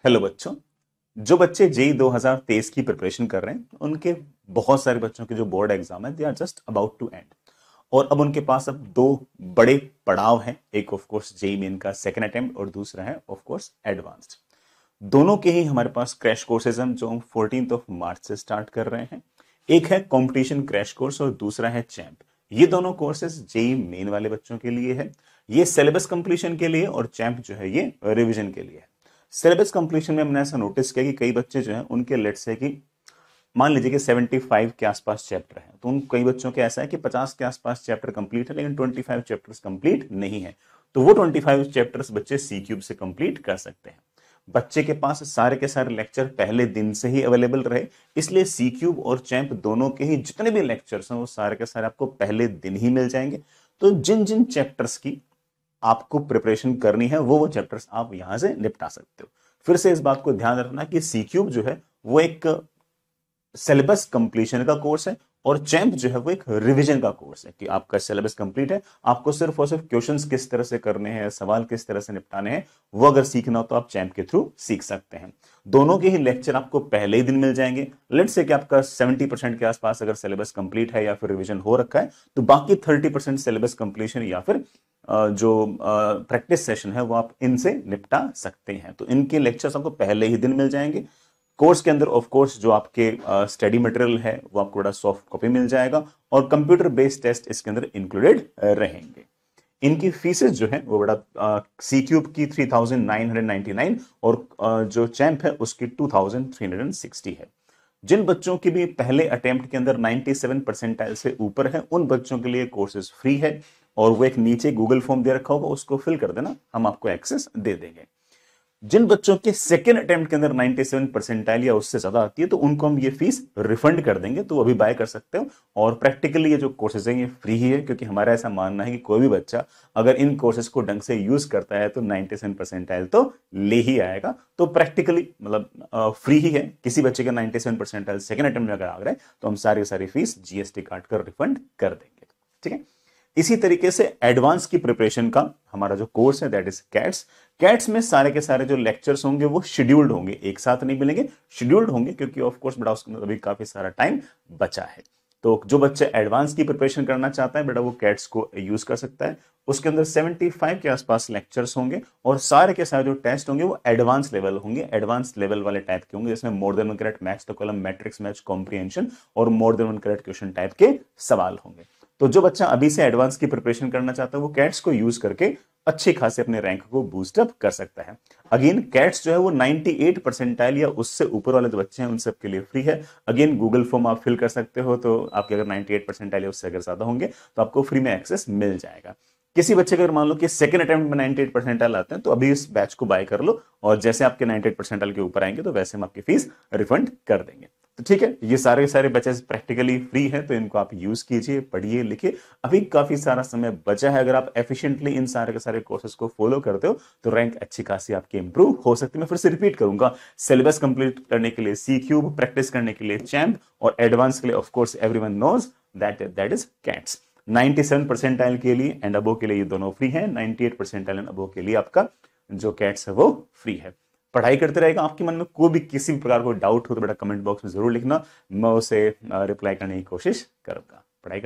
Hello बच्चों। जो बच्चे जेई 2023 की प्रिपरेशन कर रहे हैं उनके बहुत सारे बच्चों के जो बोर्ड एग्जाम है they are just about to end. और अब उनके पास अब दो बड़े पड़ाव हैं। एक ऑफ कोर्स जेई मेन का सेकंड अटेम्प्ट और दूसरा है ऑफ कोर्स एडवांस्ड। दोनों के ही हमारे पास क्रैश कोर्सेज हम जो 14 ऑफ मार्च से स्टार्ट कर रहे हैं। एक है कंपटीशन क्रैश कोर्स और दूसरा है चैंप। ये दोनों कोर्सेज जेई मेन वाले बच्चों के लिए है। ये सिलेबस कंप्लीशन के लिए और चैंप जो है ये रिवीजन के लिए है। सिलेबस कंप्लीशन में हमने ऐसा नोटिस किया कि कई बच्चे जो हैं उनके लेट से कि मान लीजिए कि 75 के आसपास चैप्टर हैं, तो उन कई बच्चों के ऐसा है कि 50 के आसपास चैप्टर कंप्लीट है लेकिन 25 चैप्टर्स कंप्लीट नहीं है। तो वो 25 चैप्टर्स बच्चे सी क्यूब से कंप्लीट कर सकते हैं। बच्चे के पास सारे के सारे लेक्चर पहले दिन से ही अवेलेबल रहे, इसलिए सी क्यूब और चैंप दोनों के ही जितने भी लेक्चर्स हैं वो सारे के सारे आपको पहले दिन ही मिल जाएंगे। तो जिन जिन चैप्टर्स की आपको प्रिपरेशन करनी है वो चैप्टर्स आप यहां से निपटा सकते हो। फिर से इस बात को ध्यान रखना कि सी क्यूब जो है वो एक सिलेबस कंप्लीशन का कोर्स है और चैंप जो है वो एक रिवीजन का कोर्स है कि आपका सिलेबस कंप्लीट है, आपको सिर्फ और सिर्फ क्वेश्चंस किस तरह से करने हैं, सवाल किस तरह से निपटाने हैं, वो अगर सीखना हो तो आप चैंप के थ्रू सीख सकते हैं। दोनों के ही लेक्चर आपको पहले ही दिन मिल जाएंगे। लेट्स से कि आपका 70% के आसपास अगर सिलेबस कंप्लीट है या फिर रिवीजन हो रखा है तो बाकी 30% सिलेबस कंप्लीशन या फिर जो प्रैक्टिस सेशन है वो आप इनसे निपटा सकते हैं। तो इनके लेक्चर्स आपको पहले ही दिन मिल जाएंगे। कोर्स के अंदर ऑफ कोर्स जो आपके स्टडी मटेरियल है वो आपको बड़ा सॉफ्ट कॉपी मिल जाएगा और कंप्यूटर बेस्ड टेस्ट इसके अंदर इंक्लूडेड रहेंगे। इनकी फीसेस जो है वो बड़ा सी क्यूब की 3999 और जो चैंप है उसकी 2360 है। जिन बच्चों की भी पहले अटेम्प्ट के अंदर 97 परसेंटाइल से ऊपर है उन बच्चों के लिए कोर्सेज फ्री है और वो एक नीचे गूगल फॉर्म दे रखा होगा, उसको फिल कर देना, हम आपको एक्सेस दे देंगे। जिन बच्चों के सेकेंड अटेम्प्ट के अंदर 97 परसेंटाइल या उससे ज्यादा आती है तो उनको हम ये फीस रिफंड कर देंगे, तो अभी बाय कर सकते हो। और प्रैक्टिकली ये जो कोर्सेज हैं ये फ्री ही है क्योंकि हमारा ऐसा मानना है कि कोई भी बच्चा अगर इन कोर्सेज को ढंग से यूज करता है तो 97 परसेंटाइल तो ले ही आएगा। तो प्रैक्टिकली मतलब फ्री ही है। किसी बच्चे का 97 परसेंटाइल सेकेंड अटेम्प्ट में अगर आ रहा है तो हम सारी फीस जीएसटी काट कर रिफंड कर देंगे। ठीक है। इसी तरीके से एडवांस की प्रिपरेशन का हमारा जो कोर्स है दैट इज कैट्स। कैट्स में सारे के सारे जो लेक्चर्स होंगे वो शेड्यूल्ड होंगे, एक साथ नहीं मिलेंगे, शेड्यूल्ड होंगे क्योंकि ऑफ कोर्स बेटा उसके अंदर अभी काफी सारा टाइम बचा है। तो जो बच्चे एडवांस की प्रिपरेशन करना चाहता है बेटा वो कैट्स को यूज कर सकता है। उसके अंदर 75 के आसपास लेक्चर्स होंगे और सारे के सारे जो टेस्ट होंगे वो एडवांस लेवल होंगे, एडवांस लेवल वाले टाइप के होंगे जिसमें more than one correct maths the column matrix match comprehension और more than one correct question type के सवाल होंगे। तो जो बच्चा अभी से एडवांस की प्रिपरेशन करना चाहता है वो कैट्स को यूज करके अच्छे खासे अपने रैंक को बूस्ट अप कर सकता है। अगेन कैट्स जो है वो 98 परसेंटाइल या उससे ऊपर वाले जो बच्चे हैं उन सब के लिए फ्री है। अगेन गूगल फॉर्म आप फिल कर सकते हो, तो आपके अगर 98 परसेंटाइल या उससे अगर ज्यादा होंगे तो आपको फ्री में एक्सेस मिल जाएगा। किसी बच्चे अगर मान लो कि सेकंड अटेम्प्ट में 98 परसेंटाइल आते हैं तो अभी इस बैच को बाय कर लो और जैसे आपके 98 परसेंटाइल के ऊपर आएंगे तो वैसे हम आपकी फीस रिफंड कर देंगे। तो ठीक है, ये सारे बैचेस प्रैक्टिकली फ्री है तो इनको आप यूज कीजिए, पढ़िए, लिखिए। अभी काफी सारा समय बचा है। अगर आप एफिशिएंटली इन सारे के सारे कोर्सेज को फॉलो करते हो तो रैंक अच्छी खासी आपकी इंप्रूव हो सकती है। मैं फिर से रिपीट करूंगा, सिलेबस कंप्लीट करने के लिए सी क्यूब, प्रैक्टिस करने के लिए चैंप और एडवांस के लिए of course everyone knows that is CATs. 97 percentile के लिए एंड अबो के लिए ये दोनों फ्री है। 98 परसेंटाइल एंड अबो के लिए आपका जो कैट्स है वो फ्री है। पढ़ाई करते रहेगा। आपके मन में कोई भी किसी भी प्रकार को डाउट हो तो बेटा कमेंट बॉक्स में जरूर लिखना, मैं उसे रिप्लाई करने की कोशिश करूंगा। पढ़ाई